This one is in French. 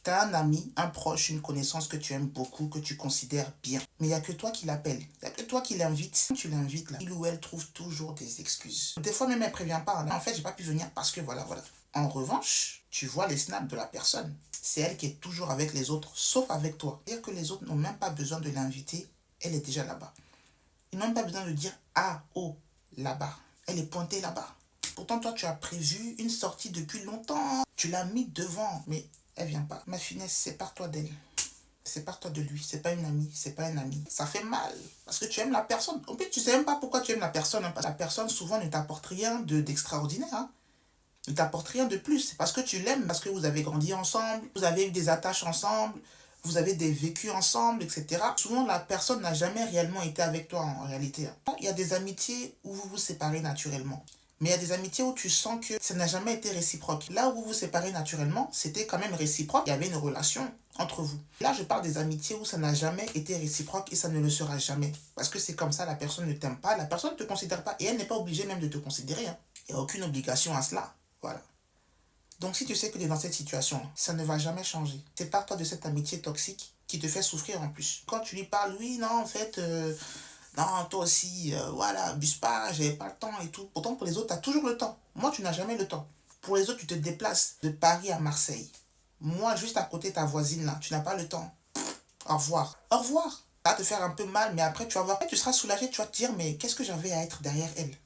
Tu as un ami, un proche, une connaissance que tu aimes beaucoup, que tu considères bien. Mais il n'y a que toi qui l'appelle. Il n'y a que toi qui l'invite. Quand tu l'invites, là, il ou elle trouve toujours des excuses. Des fois même, elle ne prévient pas. En fait, j'ai pas pu venir parce que voilà, voilà. En revanche, tu vois les snaps de la personne. C'est elle qui est toujours avec les autres, sauf avec toi. C'est-à-dire que les autres n'ont même pas besoin de l'inviter. Elle est déjà là-bas. Ils n'ont même pas besoin de dire ah, oh, là-bas. Elle est pointée là-bas. Pourtant, toi, tu as prévu une sortie depuis longtemps. Tu l'as mis devant, mais elle vient pas. Ma finesse, sépare-toi d'elle. Sépare-toi de lui. C'est pas une amie, c'est pas un ami. Ça fait mal. Parce que tu aimes la personne. En plus, tu sais même pas pourquoi tu aimes la personne. Parce que la personne, souvent, ne t'apporte rien d'extraordinaire. Ne t'apporte rien de plus. C'est parce que tu l'aimes, parce que vous avez grandi ensemble, vous avez eu des attaches ensemble, vous avez des vécus ensemble, etc. Souvent, la personne n'a jamais réellement été avec toi en réalité. Il y a des amitiés où vous vous séparez naturellement. Mais il y a des amitiés où tu sens que ça n'a jamais été réciproque. Là où vous vous séparez naturellement, c'était quand même réciproque. Il y avait une relation entre vous. Là, je parle des amitiés où ça n'a jamais été réciproque et ça ne le sera jamais. Parce que c'est comme ça, la personne ne t'aime pas, la personne ne te considère pas et elle n'est pas obligée même de te considérer. Il n'y a aucune obligation à cela. Voilà. Donc si tu sais que tu es dans cette situation, ça ne va jamais changer. Sépare-toi de cette amitié toxique qui te fait souffrir en plus. Quand tu lui parles, oui, non, en fait, non, toi aussi, voilà, abuse pas, j'avais pas le temps et tout. Pourtant, pour les autres, tu as toujours le temps. Moi, tu n'as jamais le temps. Pour les autres, tu te déplaces de Paris à Marseille. Moi, juste à côté, ta voisine là, tu n'as pas le temps. Au revoir. Au revoir. Ça va te faire un peu mal, mais après, tu vas voir, tu seras soulagé, tu vas te dire, mais qu'est-ce que j'avais à être derrière elle?